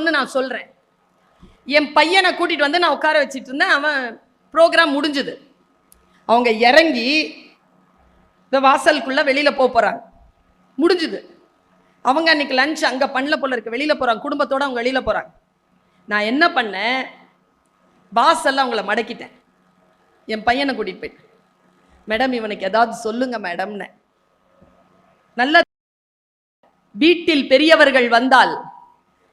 ஒன்று நான் சொல்றேன். என் பையனை கூட்டிட்டு வந்து நான் உட்கார வச்சிட்டு இருந்தேன். அவன் ப்ரோக்ராம் முடிஞ்சுது. அவங்க இறங்கி இந்த வாசலுக்குள்ள வெளியில போறாங்க. முடிஞ்சுது. அவங்க அன்னைக்கு லஞ்ச் அங்க பண்ணல போல இருக்கு, வெளியில போறாங்க, குடும்பத்தோட அவங்க வெளியில போறாங்க. நான் என்ன பண்ணேன், வாசல்ல அவங்கள மடக்கிட்டேன். என் பையனை கூட்டிட்டு போயிட்டேன். மேடம் இவனுக்கு ஏதாவது சொல்லுங்க மேடம்னு. நல்ல வீட்டில் பெரியவர்கள் வந்தால்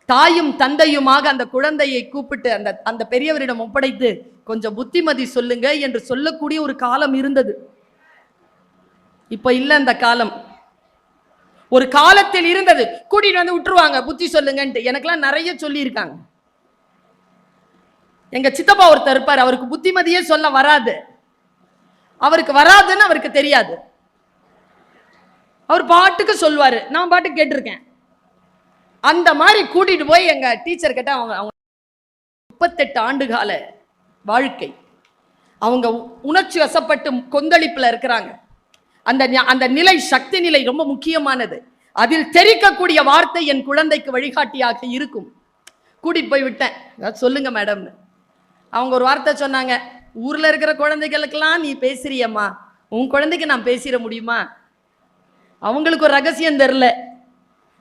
தாயும் தந்தையுமாக அந்த குழந்தையை கூப்பிட்டு அந்த பெரியவரிடம் ஒப்படைத்து கொஞ்சம் புத்திமதி சொல்லுங்க என்று சொல்லக்கூடிய ஒரு காலம் இருந்தது. இப்ப இல்ல அந்த காலம். ஒரு காலத்தில் இருந்தது. கூட்டிட்டு வந்து விட்டுருவாங்க, புத்தி சொல்லுங்கன்ட்டு. எனக்கெல்லாம் நிறைய சொல்லி இருக்காங்க. எங்க சித்தப்பா ஒருத்தர் இருப்பார், அவருக்கு புத்திமதியே சொல்ல வராது. அவருக்கு வராதுன்னு அவருக்கு தெரியாது. அவர் பாட்டுக்கு சொல்வாரு, நான் பாட்டுக்கு கேட்டிருக்கேன். அந்த மாதிரி கூட்டிட்டு போய் எங்க டீச்சர் கிட்ட அவங்க 38 ஆண்டு கால வாழ்க்கை, அவங்க உணர்ச்சி வசப்பட்டு கொந்தளிப்புல இருக்கிறாங்க. அந்த நிலை, சக்தி நிலை ரொம்ப முக்கியமானது. அதில் தெரிக்கக்கூடிய வார்த்தை என் குழந்தைக்கு வழிகாட்டியாக இருக்கும். கூட்டிட்டு போய் விட்டேன். சொல்லுங்க மேடம்னு. அவங்க ஒரு வார்த்தை சொன்னாங்க, ஊர்ல இருக்கிற குழந்தைகளுக்கெல்லாம் நீ பேசுறியம்மா, உன் குழந்தைக்கு நான் பேசிட முடியுமா? அவங்களுக்கு ஒரு ரகசியம் தெரியல.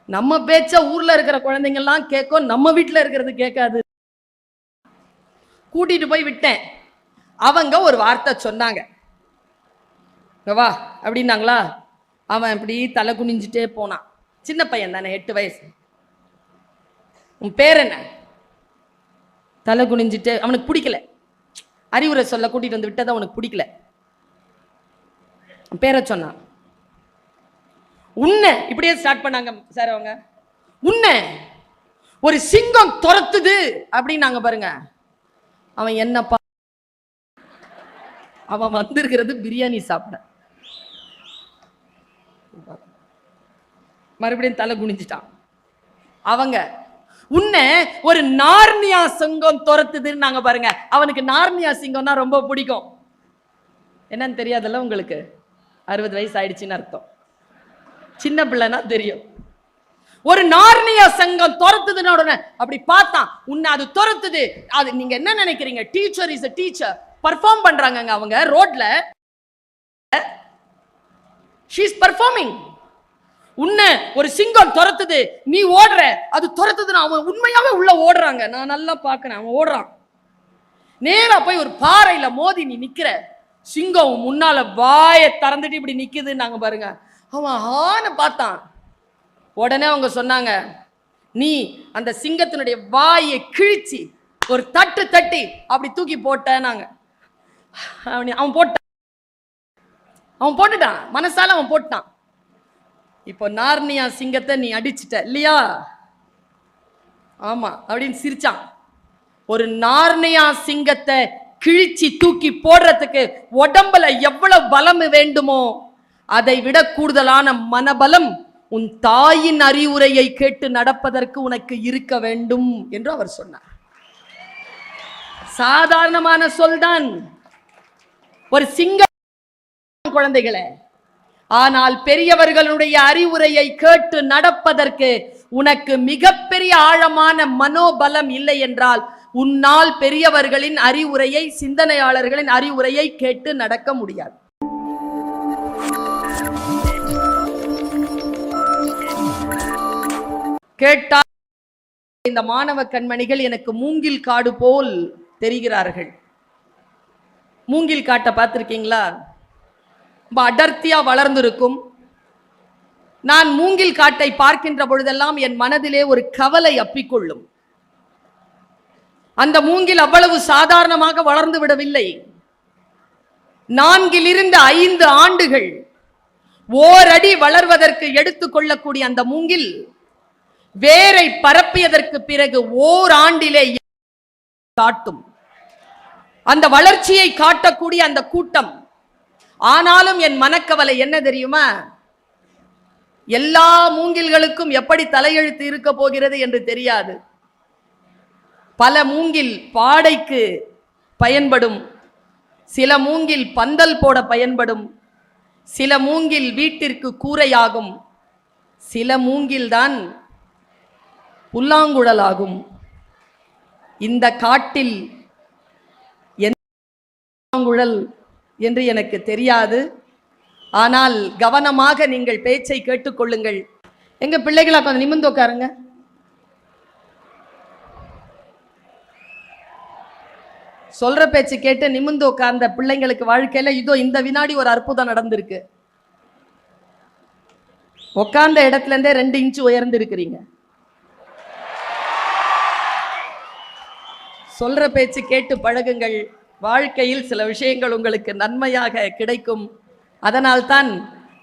நம்ம பேச்ச ஊர்ல இருக்கிற குழந்தைங்கள்லாம் கேட்கும், நம்ம வீட்டுல இருக்கிறது கேட்காது. கூட்டிட்டு போய் விட்டேன். அவங்க ஒரு வார்த்தை சொன்னாங்க, வா அப்படின்னாங்களா. அவன் இப்படி தலை குனிஞ்சிட்டே போனான். சின்ன பையன் தானே, 8 வயசு. உன் பேர் என்ன? தலை குனிஞ்சிட்டு, அவனுக்கு பிடிக்கல. அறிவுரை சொல்ல கூட்டிட்டு வந்து விட்டதை அவனுக்கு பிடிக்கல. பேரை சொன்னான். உன்னை இப்படியே ஸ்டார்ட் பண்ணாங்க சார் அவங்க. உன்னை ஒரு சிங்கம் துரத்துது அப்படின்னாங்க பாருங்க. அவன் என்னப்பா, அவன் வந்திருக்கிறது பிரியாணி சாப்பிட. மறுபடியும் தலை குனிஞ்சிட்டான். அவங்க உன்னை ஒரு நார்னியா சிங்கம் துரத்துதுன்னு நாங்க பாருங்க. அவனுக்கு நார்னியா சிங்கம்னா ரொம்ப பிடிக்கும். என்னன்னு தெரியாதல்ல உங்களுக்கு? 60 வயசு ஆயிடுச்சுன்னு அர்த்தம். சின்ன பிள்ளைனா தெரியும். ஒரு நார்னியா சங்கம் துரத்துதுன்னு உடனே அப்படி பார்த்தான். உன்னை அது துரத்துது. அது நீங்க என்ன நினைக்கிறீங்க? Teacher is a teacher. Perform பண்றாங்க அவங்க ரோட்ல. she is performing. உன்னை ஒரு சிங்கம் துரத்துது, நீ ஓடுற, அது துரத்துதுன்னு அவன் உண்மையாவே உள்ள ஓடுறாங்க. நான் நல்லா பார்க்கிறேன். அவன் ஓடுறான். நேரா போய் ஒரு பாறையில மோதி நீ நிக்கிற. சிங்கம் முன்னால வாயை திறந்துட்டு இப்படி நிக்குது நாங்க பாருங்க. அவன் ஆன்னு பார்த்தான். உடனே அவங்க சொன்னாங்க, நீ அந்த சிங்கத்தினுடைய வாயை கிழிச்சு ஒரு தட்டு தட்டி அப்படி தூக்கி போட்டாங்க. அவன் போட்டுட்டான், மனசால அவன் போட்டான். இப்போ நார்னியா சிங்கத்தை நீ அடிச்சிட்ட இல்லையா? ஆமா அப்படின்னு சிரிச்சான். ஒரு நார்னியா சிங்கத்தை கிழிச்சு தூக்கி போடுறதுக்கு உடம்புல எவ்வளவு பலம் வேண்டுமோ அதை விட கூடுதலான மனபலம் உன் தாயின் அறிவுரையை கேட்டு நடப்பதற்கு உனக்கு இருக்க வேண்டும் என்று அவர் சொன்னார். சாதாரணமான சொல்தான். ஒரு சிங்க குழந்தைகளே, ஆனால் பெரியவர்களுடைய அறிவுரையை கேட்டு நடப்பதற்கு உனக்கு மிகப்பெரிய ஆழமான மனோபலம் இல்லை என்றால் உன்னால் பெரியவர்களின் அறிவுரையை, சிந்தனையாளர்களின் அறிவுரையை கேட்டு நடக்க முடியாது. கேட்டா இந்த மாணவ கண்மணிகள் எனக்கு மூங்கில் காடு போல் தெரிகிறார்கள். மூங்கில் காட்டை பார்த்திருக்கீங்களா? அடர்த்தியா வளர்ந்திருக்கும். நான் மூங்கில் காட்டை பார்க்கின்ற பொழுதெல்லாம் என் மனதிலே ஒரு கவலை அப்பிக்கொள்ளும். அந்த மூங்கில் அவ்வளவு சாதாரணமாக வளர்ந்து விடவில்லை. 4 to 5 ஆண்டுகள் ஓரடி வளர்வதற்கு எடுத்துக்கொள்ளக்கூடிய அந்த மூங்கில் வேரை பரப்பியதற்கு பிறகு ஓராண்டிலே காட்டும். அந்த வளர்ச்சியை காட்டக்கூடிய அந்த கூட்டம். ஆனாலும் என் மனக்கவலை என்ன தெரியுமா? எல்லா மூங்கில்களுக்கும் எப்படி தலையெழுத்து இருக்க போகிறது என்று தெரியாது. பல மூங்கில் பாடைக்கு பயன்படும், சில மூங்கில் பந்தல் போட பயன்படும், சில மூங்கில் வீட்டிற்கு கூரையாகும், சில மூங்கில் தான் புல்லாங்குழலாகும். இந்த காட்டில் குழல் என்று எனக்கு தெரியாது. ஆனால் கவனமாக நீங்கள் பேச்சை கேட்டுக்கொள்ளுங்கள். எங்க பிள்ளைகளா கொஞ்சம் நிமிர்ந்து உட்காருங்க. சொல்ற பேச்சு கேட்டு நிமிர்ந்து உட்கார்ந்த பிள்ளைங்களுக்கு வாழ்க்கையில இதோ இந்த வினாடி ஒரு அற்புதம் நடந்திருக்கு. உட்கார்ந்த இடத்துல இருந்தே 2 இன்ச் உயர்ந்து இருக்கிறீங்க. சொல்ற பேச்சு கேட்டு பழகுங்கள். வாழ்க்கையில் சில விஷயங்கள் உங்களுக்கு நன்மையாக கிடைக்கும். அதனால்தான்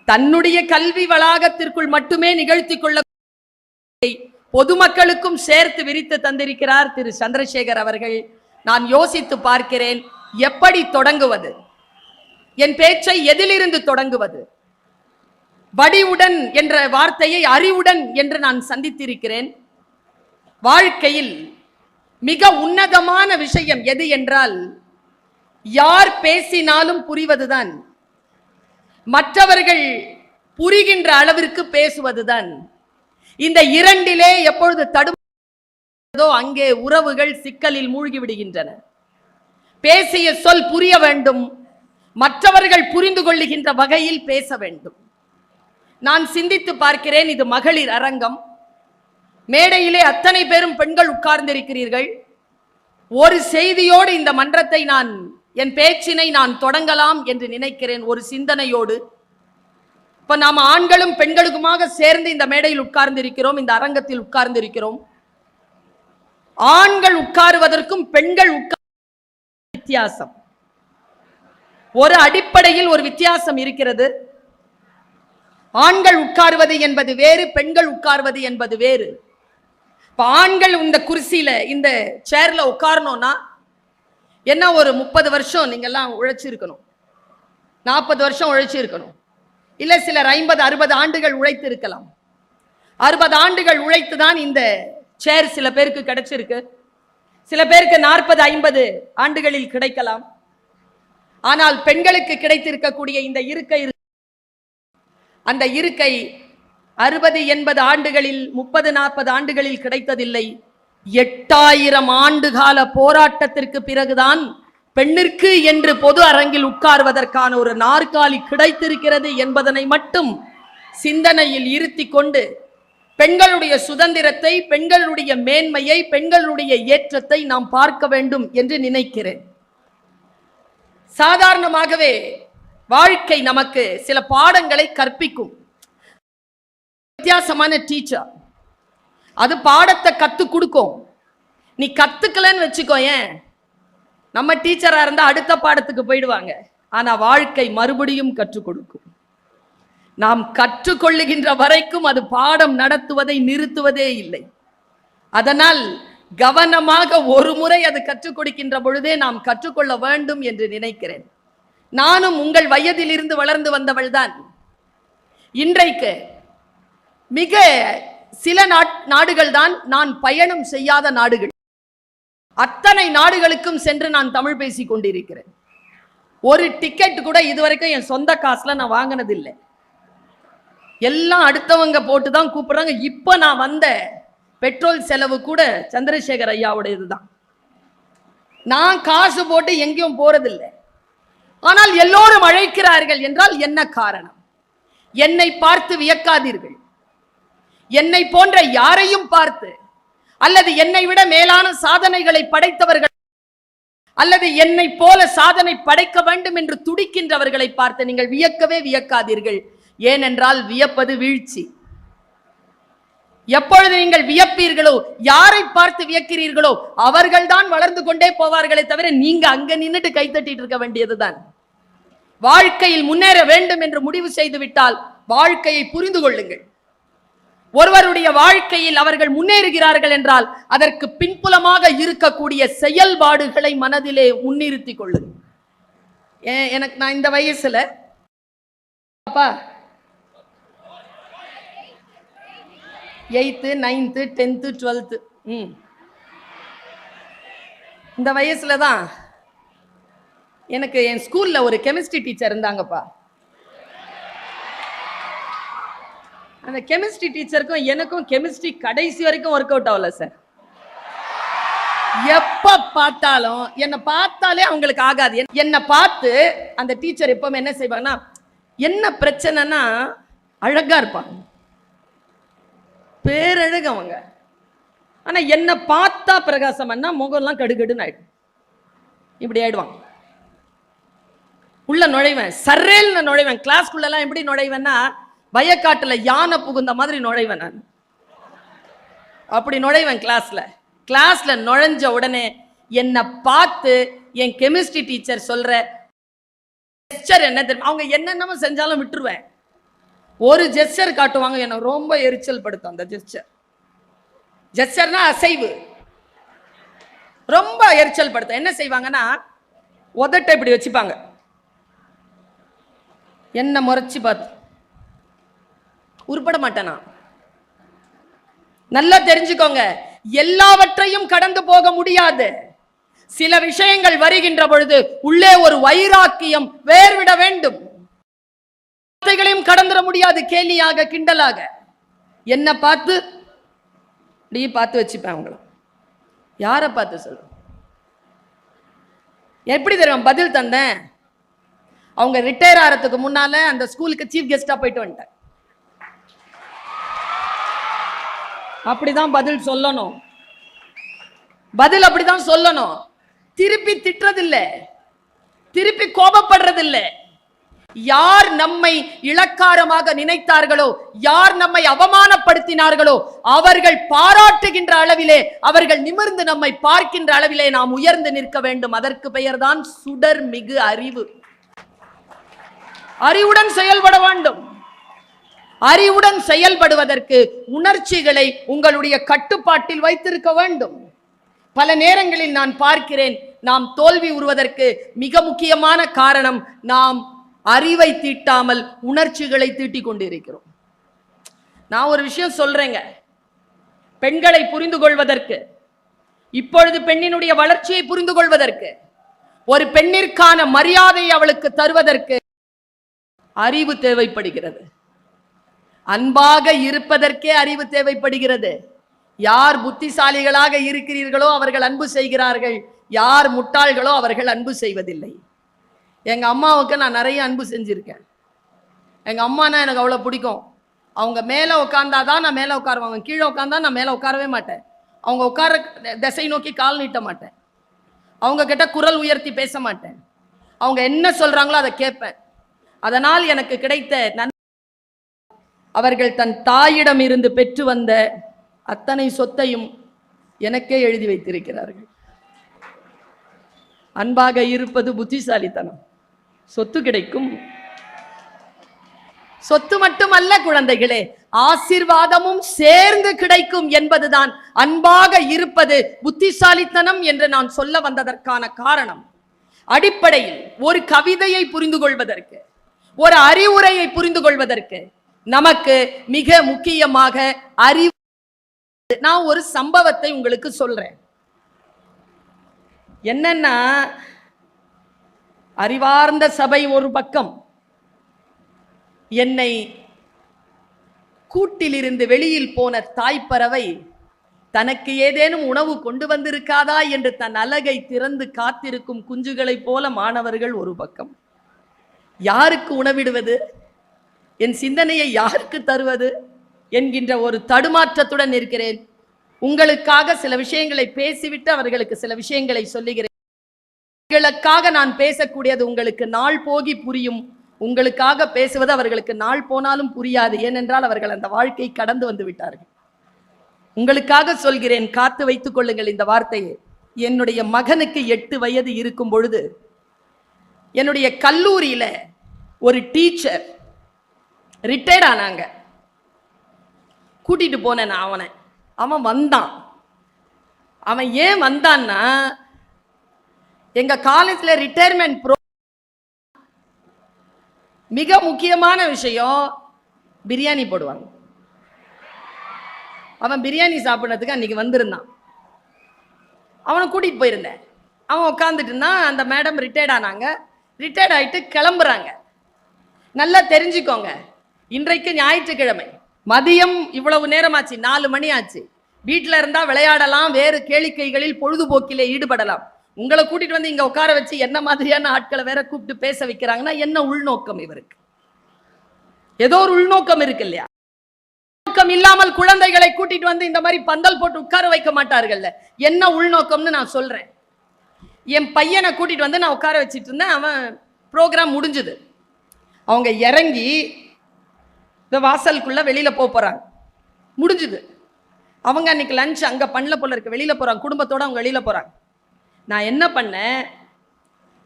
தன்னுடைய கல்வி வளாகத்திற்குள் மட்டுமே நிகழ்த்தி கொள்ள பொதுமக்களுக்கும் சேர்த்து விரித்து தந்திருக்கிறார் திரு சந்திரசேகர் அவர்கள். நான் யோசித்து பார்க்கிறேன், எப்படி தொடங்குவது, என் பேச்சை எதிலிருந்து தொடங்குவது. வடிவுடன் என்ற வார்த்தையை அறிவுடன் என்று நான் சந்தித்திருக்கிறேன். வாழ்க்கையில் மிக உன்னதமான விஷயம் எது என்றால், யார் பேசினாலும் புரிவதுதான், மற்றவர்கள் புரிகின்ற அளவிற்கு பேசுவதுதான். இந்த இரண்டிலே எப்பொழுது தடுமாறுகிறதோ அங்கே உறவுகள் சிக்கலில் மூழ்கி விடுகின்றன. பேசிய சொல் புரிய வேண்டும், மற்றவர்கள் புரிந்து கொள்ளுகின்ற வகையில் பேச வேண்டும். நான் சிந்தித்து பார்க்கிறேன், இது மகளிர் அரங்கம். மேடையிலே அத்தனை பேரும் பெண்கள் உட்கார்ந்திருக்கிறீர்கள். ஒரு செய்தியோடு இந்த மன்றத்தை என் பேச்சினை நான் தொடங்கலாம் என்று நினைக்கிறேன், ஒரு சிந்தனையோடு. இப்ப நாம் ஆண்களும் பெண்களுக்குமாக சேர்ந்து இந்த மேடையில் உட்கார்ந்திருக்கிறோம், இந்த அரங்கத்தில் உட்கார்ந்திருக்கிறோம். ஆண்கள் உட்காருவதற்கும் பெண்கள் வித்தியாசம், ஒரு அடிப்படையில் ஒரு வித்தியாசம் இருக்கிறது. ஆண்கள் உட்காருவது என்பது வேறு, பெண்கள் உட்காருவது என்பது வேறு. இப்ப ஆண்கள் இந்த குர்சியில இந்த சேர்ல உட்காரணும்னா என்ன, ஒரு 30 வருஷம் நீங்க எல்லாம் உழைச்சிருக்கணும், 40 வருஷம் உழைச்சிருக்கணும், இல்ல சிலர் 50-60 ஆண்டுகள் உழைத்து இருக்கலாம். 60 ஆண்டுகள் உழைத்து தான் இந்த சேர் சில பேருக்கு கிடைச்சிருக்கு, சில பேருக்கு 40-50 ஆண்டுகளில் கிடைக்கலாம். ஆனால் பெண்களுக்கு கிடைத்திருக்கக்கூடிய இந்த இருக்கை, அந்த இருக்கை 60-80 ஆண்டுகளில் 30-40 ஆண்டுகளில் கிடைத்ததில்லை. 8000 ஆண்டு கால போராட்டத்திற்கு பிறகுதான் பெண்ணிற்கு என்று பொது அரங்கில் உட்கார்வதற்கான ஒரு நாற்காலி கிடைத்திருக்கிறது என்பதனை மட்டும் சிந்தனையில் இருத்தி கொண்டு பெண்களுடைய சுதந்திரத்தை, பெண்களுடைய மேன்மையை, பெண்களுடைய ஏற்றத்தை நாம் பார்க்க வேண்டும் என்று நினைக்கிறேன். சாதாரணமாகவே வாழ்க்கை நமக்கு சில பாடங்களை கற்பிக்கும். வித்தியாசமான டீச்சர், அது பாடத்தை கத்து கொடுக்கும். நீ கத்துக்கலன்னு வச்சுக்கோ, ஏன் நம்ம டீச்சரா இருந்தா அடுத்த பாடத்துக்கு போயிடுவாங்க. ஆனா வாழ்க்கை மறுபடியும் கற்றுக் கொடுக்கும். நாம் கற்றுக்கொள்ளுகின்ற வரைக்கும் அது பாடம் நடத்துவதை நிறுத்துவதே இல்லை. அதனால் கவனமாக ஒரு முறை அது கற்றுக் கொடுக்கின்ற பொழுதே நாம் கற்றுக்கொள்ள வேண்டும் என்று நினைக்கிறேன். நானும் உங்கள் வயதில் இருந்து வளர்ந்து வந்தவள் தான். இன்றைக்கு மிக சில நாடுகள் தான் நான் பயணம் செய்யாத நாடுகள். அத்தனை நாடுகளுக்கும் சென்று நான் தமிழ் பேசிக் கொண்டிருக்கிறேன். ஒரு டிக்கெட் கூட இதுவரைக்கும் என் சொந்த காசுல நான் வாங்கினதில்லை. எல்லாம் அடுத்தவங்க போட்டு தான் கூப்பிடுறாங்க. இப்ப நான் வந்த பெட்ரோல் செலவு கூட சந்திரசேகர் ஐயாவுடையது தான். நான் காசு போட்டு எங்கேயும் போறதில்லை. ஆனால் எல்லோரும் அழைக்கிறார்கள் என்றால் என்ன காரணம்? என்னை பார்த்து வியக்காதீர்கள். என்னை போன்ற யாரையும் பார்த்து, அல்லது என்னை விட மேலான சாதனைகளை படைத்தவர்கள், அல்லது என்னை போல சாதனை படைக்க வேண்டும் என்று துடிக்கின்றவர்களை பார்த்து நீங்கள் வியக்கவே வியக்காதீர்கள். ஏனென்றால் வியப்பது வீழ்ச்சி. எப்பொழுது நீங்கள் வியப்பீர்களோ, யாரை பார்த்து வியக்கிறீர்களோ அவர்கள்தான் வளர்ந்து கொண்டே போவார்களே தவிர நீங்க அங்க நின்னுட்டு கைத்தட்டிட்டு இருக்க வேண்டியதுதான். வாழ்க்கையில் முன்னேற வேண்டும் என்று முடிவு செய்து விட்டால் வாழ்க்கையை புரிந்து கொள்ளுங்கள். ஒருவருடைய வாழ்க்கையில் அவர்கள் முன்னேறுகிறார்கள் என்றால் அதற்கு பின்புலமாக இருக்கக்கூடிய செயல்பாடுகளை மனதிலே முன்னிறுத்தி கொள்ளுங்கள். எனக்கு நான் இந்த வயசுல 8th 9th 10th 12th இந்த வயசுல தான் எனக்கு என் ஸ்கூல்ல ஒரு கெமிஸ்ட்ரி டீச்சர் இருந்தாங்கப்பா. அந்த கெமிஸ்ட்ரி டீச்சருக்கும் எனக்கும் கெமிஸ்ட்ரி கடைசி வரைக்கும் ஒர்க் அவுட் ஆகல சார். எப்ப பார்த்தாலும் என்னை பார்த்தாலே அவங்களுக்கு ஆகாது. என்னை பார்த்து அந்த டீச்சர் எப்பவுமே என்ன செய்வாங்கன்னா, என்ன பிரச்சனைனா அழகா இருப்பாங்க, பேரழகு அவங்க. ஆனா என்னை பார்த்தா பிரகாசம் பண்ணா முகம்லாம் கடுகடுன்னு ஆயிடும், இப்படி ஆயிடுவாங்க. உள்ள நுழைவேன், சர்ரேல் நுழைவேன். கிளாஸ்க்குள்ள எல்லாம் எப்படி நுழைவேன்னா, வயக்காட்டுல யானை புகுந்த மாதிரி நுழைவேன் நான். அப்படி நுழைவேன் கிளாஸ்ல நுழைஞ்ச உடனே என்னை பார்த்து என் கெமிஸ்ட்ரி டீச்சர் சொல்ற ஜெஸ்டர் என்ன தெரியும், அவங்க என்னென்னமோ செஞ்சாலும் விட்டுருவேன். ஒரு ஜெஸ்டர் காட்டுவாங்க, என்ன ரொம்ப எரிச்சல் படுத்தும் அந்த ஜெஸ்டர்னா அசைவு, ரொம்ப எரிச்சல் படுத்தும். என்ன செய்வாங்கன்னா, உதட்டை இப்படி வச்சுப்பாங்க, என்ன முறைச்சு பார்த்து உருப்பட மாட்டேனா. நல்லா தெரிஞ்சுக்கோங்க, எல்லாவற்றையும் கடந்து போக முடியாது. சில விஷயங்கள் வருகின்ற பொழுது உள்ளே ஒரு வைராக்கியம் வேர்விட வேண்டும். வார்த்தைகளையும் கடந்துட முடியாது, கேலியாக கிண்டலாக. என்ன பார்த்து நீ பார்த்து வச்சுப்பேன். அவங்கள யாரை பார்த்து சொல்ற, எப்படி தெரியும் பதில் தந்தேன்? அவங்க ரிட்டையர் ஆகிறதுக்கு முன்னால அந்த ஸ்கூலுக்கு சீஃப் கெஸ்டா போயிட்டு வந்துட்டேன். அப்படிதான் பதில் சொல்லணும், பதில் அப்படிதான் சொல்லணும். திருப்பி திட்டுறதில்லை, திருப்பி கோபப்படுறதில்லை. யார் நம்மை இளக்காரமாக நினைத்தார்களோ, யார் நம்மை அவமானப்படுத்தினார்களோ, அவர்கள் பாராட்டுகின்ற அளவிலே, அவர்கள் நிமிர்ந்து நம்மை பார்க்கின்ற அளவிலே நாம் உயர்ந்து நிற்க வேண்டும். அதற்கு பெயர்தான் சுடர் மிகு அறிவு. அறிவுடன் செயல்பட வேண்டும். அறிவுடன் செயல்படுவதற்கு உணர்ச்சிகளை உங்களுடைய கட்டுப்பாட்டில் வைத்திருக்க வேண்டும். பல நேரங்களில் நான் பார்க்கிறேன், நாம் தோல்வி உறுவதற்கு மிக முக்கியமான காரணம், நாம் அறிவை தீட்டாமல் உணர்ச்சிகளை தீட்டிக் கொண்டிருக்கிறோம். நான் ஒரு விஷயம் சொல்றேங்க, பெண்களை புரிந்து கொள்வதற்கு, இப்பொழுது பெண்ணினுடைய வளர்ச்சியை புரிந்து கொள்வதற்கு, ஒரு பெண்ணிற்கான மரியாதை அவளுக்கு தருவதற்கு அறிவு தேவைப்படுகிறது. அன்பாக இருப்பதற்கே அறிவு தேவைப்படுகிறது. யார் புத்திசாலிகளாக இருக்கிறீர்களோ அவர்கள் அன்பு செய்கிறார்கள், யார் முட்டாள்களோ அவர்கள் அன்பு செய்வதில்லை. எங்க அம்மாவுக்கு நான் நிறைய அன்பு செஞ்சிருக்கேன். எங்க அம்மானா எனக்கு அவ்வளவு பிடிக்கும். அவங்க மேல உட்கார்ந்தாதான் நான் மேல உட்காருவேன், அவங்க கீழே உட்கார்ந்தா நான் மேல உட்காரவே மாட்டேன். அவங்க உட்கார திசை நோக்கி கால் நீட்ட மாட்டேன், அவங்க கிட்ட குரல் உயர்த்தி பேச மாட்டேன். அவங்க என்ன சொல்றாங்களோ அதை கேட்பேன். அதனால் எனக்கு கிடைத்த அவர்கள் தன் தாயிடம் இருந்து பெற்று வந்த அத்தனை சொத்தையும் எனக்கே எழுதி வைத்திருக்கிறார்கள். அன்பாக இருப்பது புத்திசாலித்தனம். சொத்து கிடைக்கும், சொத்து மட்டுமல்ல குழந்தைகளே, ஆசீர்வாதமும் சேர்ந்து கிடைக்கும் என்பதுதான் அன்பாக இருப்பது புத்திசாலித்தனம் என்று நான் சொல்ல வந்ததற்கான காரணம். அடிப்படையில் ஒரு கவிதையை புரிந்து கொள்வதற்கு, ஒரு அறிவுரையை புரிந்து கொள்வதற்கு நமக்கு மிக முக்கியமாக அறிவு. நான் ஒரு சம்பவத்தை உங்களுக்கு சொல்றேன். என்னன்னா, அறிவார்ந்த சபை ஒரு பக்கம், என்னை கூட்டிலிருந்து வெளியில் போன தாய்ப்பறவை தனக்கு ஏதேனும் உணவு கொண்டு வந்திருக்காதா என்று தன் அலகை திறந்து காத்திருக்கும் குஞ்சுகளைப் போல மாணவர்கள் ஒரு பக்கம். யாருக்கு உணவிடுவது, என் சிந்தனையை யாருக்கு தருவது என்கின்ற ஒரு தடுமாற்றத்துடன் இருக்கிறேன். உங்களுக்காக சில விஷயங்களை பேசிவிட்டு அவர்களுக்கு சில விஷயங்களை சொல்லுகிறேன். உங்களுக்காக நான் பேசக்கூடியது உங்களுக்கு நாள் போகி புரியும், உங்களுக்காக பேசுவது அவர்களுக்கு நாள் போனாலும் புரியாது. ஏனென்றால் அவர்கள் அந்த வாழ்க்கை கடந்து வந்து விட்டார்கள். உங்களுக்காக சொல்கிறேன், காத்து வைத்துக் கொள்ளுங்கள் இந்த வார்த்தையை. என்னுடைய மகனுக்கு 8 வயது இருக்கும் பொழுது என்னுடைய கல்லூரியில ஒரு டீச்சர் ரிட்டையர்ட் ஆனாங்க. கூட்டிட்டு போனேன் நான். அவன் வந்தான். அவன் ஏன் வந்தான்னா, எங்க காலேஜ்ல ரிட்டையர்மெண்ட் மிக முக்கியமான விஷயம் பிரியாணி போடுவாங்க. அவன் பிரியாணி சாப்பிட்றதுக்கு அன்னைக்கு வந்திருந்தான். அவனை கூட்டிட்டு போயிருந்தேன். அவன் உட்காந்துட்டு இருந்தான். அந்த மேடம் ரிட்டையர்ட் ஆனாங்க. ரிட்டையர்ட் ஆயிட்டு கிளம்புறாங்க. நல்லா தெரிஞ்சுக்கோங்க, இன்றைக்கு ஞாயிற்றுக்கிழமை மதியம் இவ்வளவு நேரம் ஆச்சு, 4 மணி ஆச்சு. வீட்டில் இருந்தா விளையாடலாம், வேறு கேளிக்கைகளில் பொழுதுபோக்கிலே ஈடுபடலாம். உங்களை கூட்டிட்டு வந்து இங்க உட்கார வச்சு என்ன மாதிரியான ஆட்களை வேற கூப்பிட்டு பேச வைக்கிறாங்கன்னா என்ன உள்நோக்கம் இவருக்கு? ஏதோ ஒரு உள்நோக்கம் இருக்கு இல்லையா? உள்நோக்கம் இல்லாமல் குழந்தைகளை கூட்டிட்டு வந்து இந்த மாதிரி பந்தல் போட்டு உட்கார வைக்க மாட்டார்கள். என்ன உள்நோக்கம்னு நான் சொல்றேன். என் பையனை கூட்டிட்டு வந்து நான் உட்கார வச்சிட்டு இருந்தேன். அவன் ப்ரோக்ராம் முடிஞ்சது. அவங்க இறங்கி இந்த வாசலுக்குள்ள வெளியில போறாங்க. முடிஞ்சது. அவங்க அன்னைக்கு லஞ்ச் அங்க பண்ணல போல இருக்கு. வெளியில போறாங்க, குடும்பத்தோட அவங்க வெளியில போறாங்க. நான் என்ன பண்ணேன்,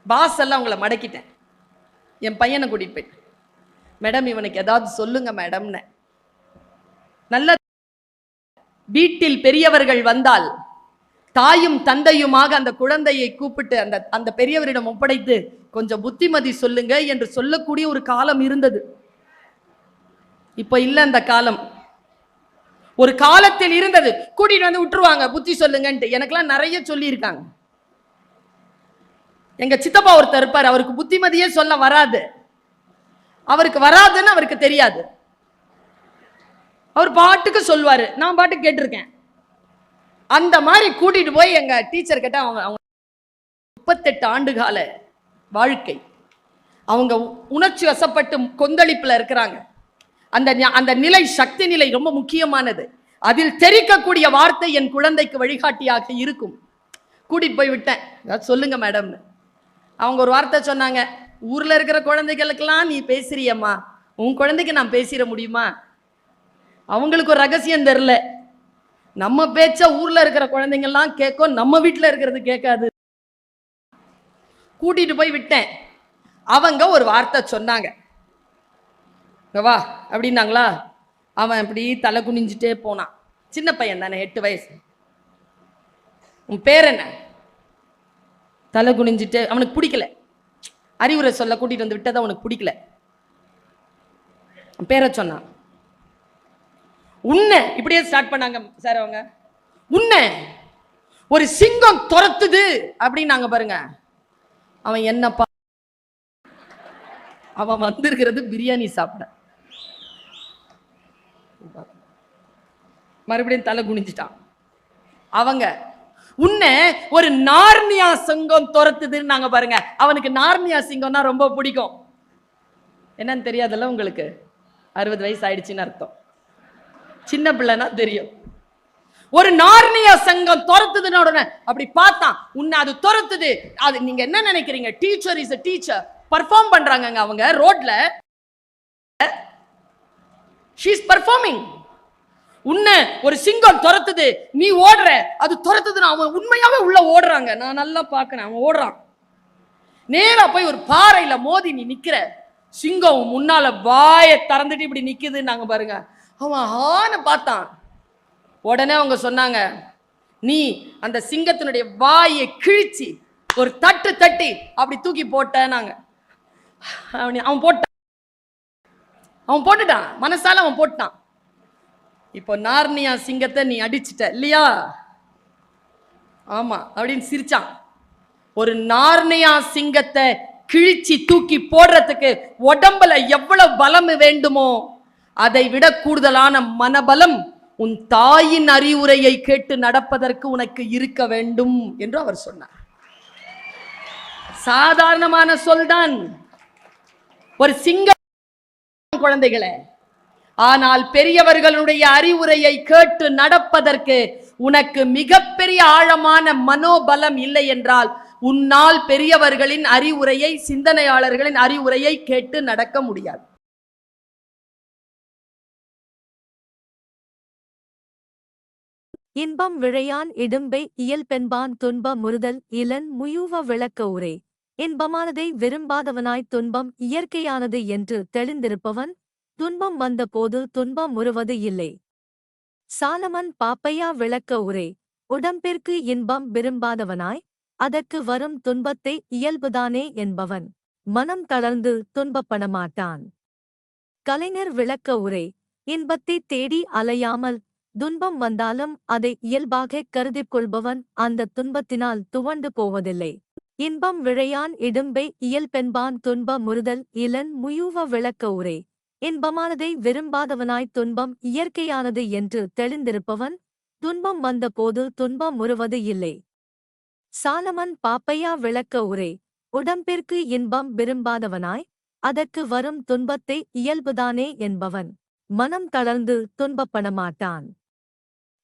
வாசல்ல அவங்கள மடக்கிட்டேன். என் பையனை கூட்டிட்டு போயிட்டேன். மேடம் இவனுக்கு ஏதாவது சொல்லுங்க மேடம்னு. நல்ல வீட்டில் பெரியவர்கள் வந்தால் தாயும் தந்தையுமாக அந்த குழந்தையை கூப்பிட்டு அந்த பெரியவரிடம் ஒப்படைத்து கொஞ்சம் புத்திமதி சொல்லுங்க என்று சொல்லக்கூடிய ஒரு காலம் இருந்தது. இப்ப இல்ல அந்த காலம். ஒரு காலத்தில் இருந்தது. கூட்டிட்டு வந்து விட்டுருவாங்க புத்தி சொல்லுங்கன்ட்டு. எனக்கெல்லாம் நிறைய சொல்லி இருக்காங்க. எங்க சித்தப்பா ஒருத்தர் இருப்பார், அவருக்கு புத்திமதியே சொல்ல வராது. அவருக்கு வராதுன்னு அவருக்கு தெரியாது. அவர் பாட்டுக்கு சொல்வாரு, நான் பாட்டுக்கு கேட்டிருக்கேன். அந்த மாதிரி கூட்டிட்டு போய் எங்க டீச்சர் கிட்ட அவங்க 38 ஆண்டு கால வாழ்க்கை, அவங்க உணர்ச்சி வசப்பட்டு கொந்தளிப்புல இருக்கிறாங்க. அந்த நிலை, சக்தி நிலை ரொம்ப முக்கியமானது. அதில் தெரிக்கக்கூடிய வார்த்தை என் குழந்தைக்கு வழிகாட்டியாக இருக்கும். கூட்டிட்டு போய் விட்டேன். சொல்லுங்க மேடம். அவங்க ஒரு வார்த்தை சொன்னாங்க, ஊர்ல இருக்கிற குழந்தைகளுக்கெல்லாம் நீ பேசுறியம்மா, உன் குழந்தைக்கு நான் பேசிட முடியுமா? அவங்களுக்கு ஒரு ரகசியம் தெரியல. நம்ம பேச்ச ஊர்ல இருக்கிற குழந்தைங்கெல்லாம் கேட்கும், நம்ம வீட்டுல இருக்கிறது கேட்காது. கூட்டிட்டு போய் விட்டேன். அவங்க ஒரு வார்த்தை சொன்னாங்க, வா அப்படின்னாங்களா. அவன் இப்படி தலை குனிஞ்சிட்டே போனான். சின்ன பையன் தானே, 8 வயசு. உன் பேர் என்ன? தலை குனிஞ்சிட்டு, அவனுக்கு பிடிக்கல. அறிவுரை சொல்ல கூட்டிட்டு வந்து விட்டதை அவனுக்கு பிடிக்கல. பேரை சொன்னான். உன்னை இப்படியே ஸ்டார்ட் பண்ணாங்க சார் அவங்க. உன்னை ஒரு சிங்கம் துரத்துது அப்படின்னாங்க பாருங்க. அவன் என்னப்பா, அவன் வந்திருக்கிறது பிரியாணி சாப்பிட. மறுபடியும் தலை குனிஞ்சிட்டான். அவங்க உன்னை ஒரு நார்னியா சிங்கம் துரத்துதுன்னு நாங்க பாருங்க. அவனுக்கு நார்னியா சிங்கம்னா ரொம்ப பிடிக்கும். என்னன்னு தெரியாதுல்ல உங்களுக்கு? 60 வயசு ஆயிடுச்சுன்னு அர்த்தம். சின்ன பிள்ளைனா தெரியும். ஒரு நார்னியா சங்கம் துரத்துதுன்னு உடனே அப்படி பார்த்தான். உன்னை அது துரத்துது. அது நீங்க என்ன நினைக்கிறீங்க? Teacher is a teacher. Perform பண்றாங்க அவங்க ரோட்ல. she is performing. உன்னை ஒரு சிங்கம் துரத்துது, நீ ஓடுற, அது துரத்துதுன்னு அவன் உண்மையாவே உள்ள ஓடுறாங்க. நான் நல்லா பார்க்கறேன். அவன் ஓடுறான். நேரா போய் ஒரு பாறையில மோதி நீ நிக்கிற. சிங்கம் முன்னால வாயை திறந்துட்டு இப்படி நிக்குதுன்னு நாங்க பாருங்க. அவன் ஆன பார்த்தான். உடனே அவங்க சொன்னாங்க, நீ அந்த சிங்கத்தினுடைய வாயை கிழிச்சு ஒரு தட்டு தட்டி அப்படி தூக்கி போட்டாங்க. அவன் போட்டுட்டான். மனசால அவன் போட்டான். இப்போ நார்னியா சிங்கத்தை நீ அடிச்சிட்ட இல்லையா? ஆமா அப்படின்னு சிரிச்சான். ஒரு நார்னியா சிங்கத்தை கிழிச்சி தூக்கி போடுறதுக்கு உடம்புல எவ்வளவு பலம் வேண்டுமோ அதை விட கூடுதலான மனபலம் உன் தாயின் அறிவுரையை கேட்டு நடப்பதற்கு உனக்கு இருக்க வேண்டும் என்று அவர் சொன்னார். சாதாரணமான சொல்தான். ஒரு சிங்க குழந்தைகளே, ஆனால் பெரியவர்களுடைய அறிவுரையை கேட்டு நடப்பதற்கு உனக்கு மிகப்பெரிய ஆழமான மனோபலம் இல்லை என்றால் உன்னால் பெரியவர்களின் அறிவுரையை, சிந்தனையாளர்களின் அறிவுரையை கேட்டு நடக்க முடியாது. இன்பம் விழையான் இடும்பை இயல்பென்பான் துன்ப முறுதல் இளன் முயூவ விளக்க உரை. இன்பமானதை விரும்பாதவனாய் துன்பம் இயற்கையானது என்று தெளிந்திருப்பவன் துன்பம் வந்த போது துன்பம் முறுவது இல்லை. சாலமன் பாப்பையா விளக்க உரை. உடம்பிற்கு இன்பம் விரும்பாதவனாய் அதற்கு வரும் துன்பத்தை இயல்புதானே என்பவன் மனம் தளர்ந்து துன்பப்படமாட்டான். கலைஞர் விளக்க உரை. இன்பத்தை தேடி அலையாமல் துன்பம் வந்தாலும் அதை இயல்பாக கருதிக் கொள்பவன் அந்த துன்பத்தினால் துவண்டு போவதில்லை. இன்பம் விழையான் இடும்பை இயல்பென்பான் துன்ப முறுதல் இளன் முயூவ விளக்க உரை. இன்பமானதை விரும்பாதவனாய் துன்பம் இயற்கையானது என்று தெளிந்திருப்பவன் துன்பம் வந்தபோது துன்பமுறுவது இல்லை. சாலமன் பாப்பையா விளக்க உரை. உடம்பிற்கு இன்பம் விரும்பாதவனாய், அதற்கு வரும் துன்பத்தை இயல்புதானே என்பவன் மனம் தளர்ந்து துன்பப்படமாட்டான்.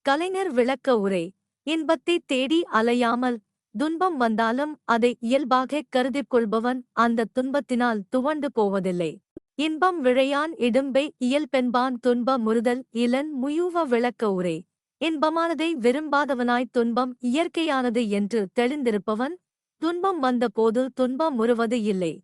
கலைஞர் விளக்க உரை. இன்பத்தைத் தேடி அலையாமல், துன்பம் வந்தாலும் அதை இயல்பாகக் கருதிக் கொள்பவன் அந்த துன்பத்தினால் துவண்டு போவதில்லை. இன்பம் விழையான் இடும்பை இயல்பென்பான் துன்ப முறுதல் இலன் முயூவ விளக்க உரை. இன்பமானதை விரும்பாதவனாய் துன்பம் இயற்கையானது என்று தெளிந்திருப்பவன் துன்பம் வந்தபோது துன்பமுறுவது இல்லை.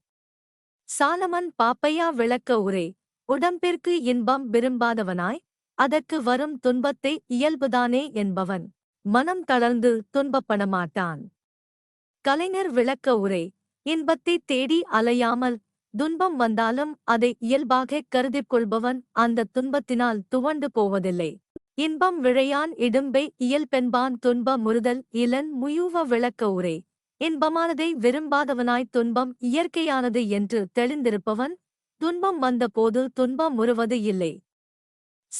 சாலமன் பாப்பையா விளக்க உரை. உடம்பிற்கு இன்பம் விரும்பாதவனாய், அதற்கு வரும் துன்பத்தை இயல்புதானே என்பவன் மனம் தளர்ந்து துன்பப்படமாட்டான். கலைஞர் விளக்க உரை. இன்பத்தைத் தேடி அலையாமல், துன்பம் வந்தாலும் அதை இயல்பாகக் கருதிக் கொள்பவன் அந்த துன்பத்தினால் துவண்டு போவதில்லை. இன்பம் விழையான் இடும்பை இயல்பென்பான் துன்ப முறுதல் இலன் முயூவ விளக்க உரை. இன்பமானதை விரும்பாதவனாய் துன்பம் இயற்கையானது என்று தெளிந்திருப்பவன் துன்பம் வந்தபோது துன்பமுறுவது இல்லை.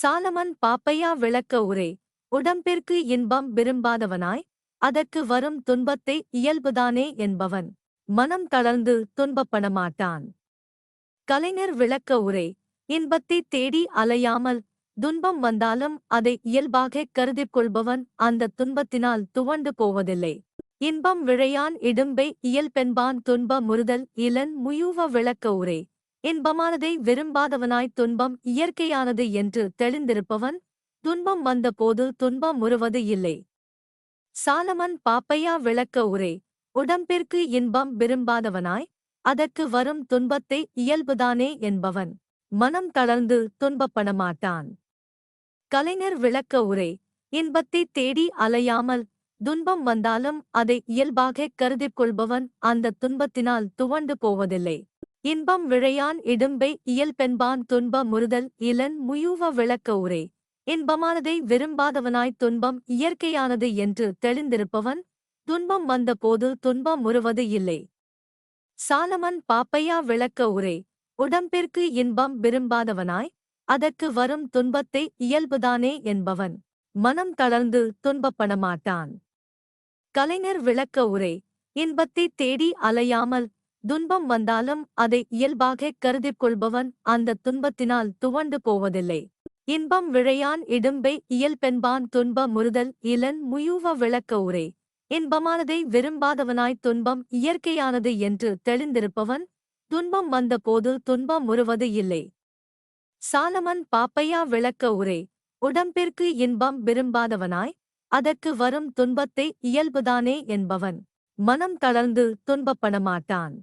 சாலமன் பாப்பையா விளக்க உரை. உடம்பிற்கு இன்பம் விரும்பாதவனாய், அதற்கு வரும் துன்பத்தை இயல்புதானே என்பவன் மனம் தளர்ந்து துன்பப்படமாட்டான். கலைஞர் விளக்க உரை. இன்பத்தைத் தேடி அலையாமல், துன்பம் வந்தாலும் அதை இயல்பாகக் கருதிக் கொள்பவன் அந்த துன்பத்தினால் துவண்டு போவதில்லை. இன்பம் விழையான் இடும்பை இயல்பென்பான் துன்ப முறுதல் இலன் முயூவ விளக்க உரை. இன்பமானதை விரும்பாதவனாய் துன்பம் இயற்கையானது என்று தெளிந்திருப்பவன் துன்பம் வந்தபோது துன்பமுறுவது இல்லை. சாலமன் பாப்பையா விளக்க உரை. உடம்பிற்கு இன்பம் விரும்பாதவனாய், அதற்கு வரும் துன்பத்தை இயல்புதானே என்பவன் மனம் தளர்ந்து துன்பப்படமாட்டான். கலைஞர் விளக்க உரை. இன்பத்தைத் தேடி அலையாமல், துன்பம் வந்தாலும் அதை இயல்பாகக் கருதிக் கொள்பவன் அந்த துன்பத்தினால் துவண்டு போவதில்லை. இன்பம் விழையான் இடும்பை இயல்பென்பான் துன்ப முறுதல் இலன் முயூவ விளக்க உரை. இன்பமானதை விரும்பாதவனாய் துன்பம் இயற்கையானது என்று தெளிந்திருப்பவன் துன்பம் வந்தபோது துன்பமுறுவது இல்லை. சாலமன் பாப்பையா விளக்க உரை. உடம்பிற்கு இன்பம் விரும்பாதவனாய், அதற்கு வரும் துன்பத்தை இயல்புதானே என்பவன் மனம் தளர்ந்து துன்பப்படமாட்டான். கலைஞர் விளக்க உரை. இன்பத்தைத் தேடி அலையாமல், துன்பம் வந்தாலும் அதை இயல்பாகக் கருதிக் கொள்பவன் அந்த துன்பத்தினால் துவண்டு போவதில்லை. இன்பம் விழையான் இடும்பை இயல்பென்பான் துன்ப முறுதல் இலன் முயூவ விளக்க உரை. இன்பமானதை விரும்பாதவனாய் துன்பம் இயற்கையானது என்று தெளிந்திருப்பவன் துன்பம் வந்தபோது துன்பமுறுவது இல்லை. சாலமன் பாப்பையா விளக்க உரை. உடம்பிற்கு இன்பம் விரும்பாதவனாய், அதற்கு வரும் துன்பத்தை இயல்புதானே என்பவன் மனம் தளர்ந்து துன்பப்படமாட்டான்.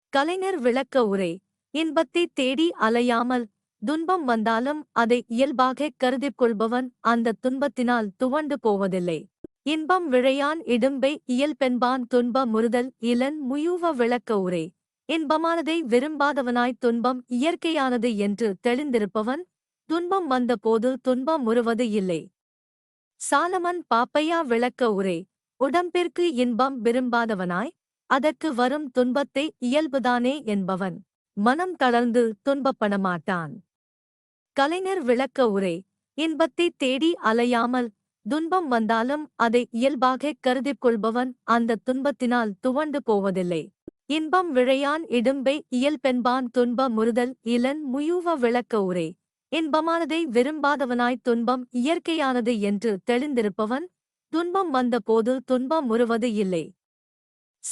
கலைஞர் விளக்க உரை. இன்பத்தைத் தேடி அலையாமல், துன்பம் வந்தாலும் அதை இயல்பாகக் கருதிக் கொள்பவன் அந்த துன்பத்தினால் துவண்டு போவதில்லை. இன்பம் விழையான் இடும்பை இயல்பென்பான் துன்ப முறுதல் இலன் முயூவ விளக்க உரை. இன்பமானதை விரும்பாதவனாய் துன்பம் இயற்கையானது என்று தெளிந்திருப்பவன் துன்பம் வந்தபோது துன்பமுறுவது இல்லை. சாலமன் பாப்பையா விளக்க உரை. உடம்பிற்கு இன்பம் விரும்பாதவனாய், அதற்கு வரும் துன்பத்தை இயல்புதானே என்பவன் மனம் தளர்ந்து துன்பப்படமாட்டான். கலைஞர் விளக்க உரை. இன்பத்தைத் தேடி அலையாமல், துன்பம் வந்தாலும் அதை இயல்பாகக் கருதிக் கொள்பவன் அந்த துன்பத்தினால் துவண்டு போவதில்லை. இன்பம் விழையான் இடும்பை இயல்பென்பான் துன்ப முறுதல் இலன் முயூவ விளக்க உரை. இன்பமானதை விரும்பாதவனாய் துன்பம் இயற்கையானது என்று தெளிந்திருப்பவன் துன்பம் வந்தபோது துன்பமுறுவது இல்லை.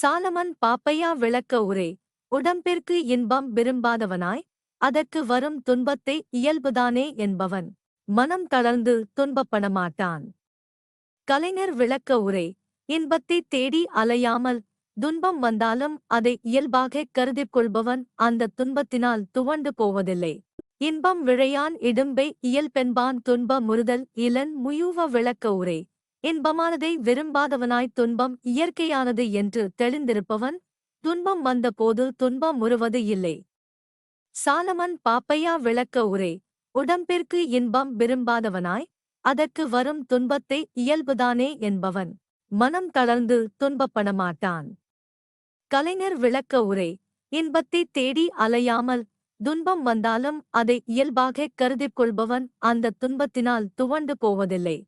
சாலமன் பாப்பையா விளக்க உரை. உடம்பிற்கு இன்பம் விரும்பாதவனாய், அதற்கு வரும் துன்பத்தை இயல்புதானே என்பவன் மனம் தளர்ந்து துன்பப்படமாட்டான். கலைஞர் விளக்க உரை. இன்பத்தைத் தேடி அலையாமல், துன்பம் வந்தாலும் அதை இயல்பாகக் கருதிக் கொள்பவன் அந்த துன்பத்தினால் துவண்டு போவதில்லை. இன்பம் விழையான் இடும்பை இயல்பென்பான் துன்ப முறுதல் இலன் முயூவ விளக்க உரை. இன்பமானதை விரும்பாதவனாய் துன்பம் இயற்கையானது என்று தெளிந்திருப்பவன் துன்பம் வந்தபோது துன்பமுறுவது இல்லை. சாலமன் பாப்பையா விளக்க உரை. உடம்பிற்கு இன்பம் விரும்பாதவனாய், அதற்கு வரும் துன்பத்தை இயல்புதானே என்பவன் மனம் தளர்ந்து துன்பப்படமாட்டான். கலைஞர் விளக்க உரை. இன்பத்தைத் தேடி அலையாமல், துன்பம் வந்தாலும் அதை இயல்பாகக் கருதிக் கொள்பவன் அந்த துன்பத்தினால் துவண்டு போவதில்லை.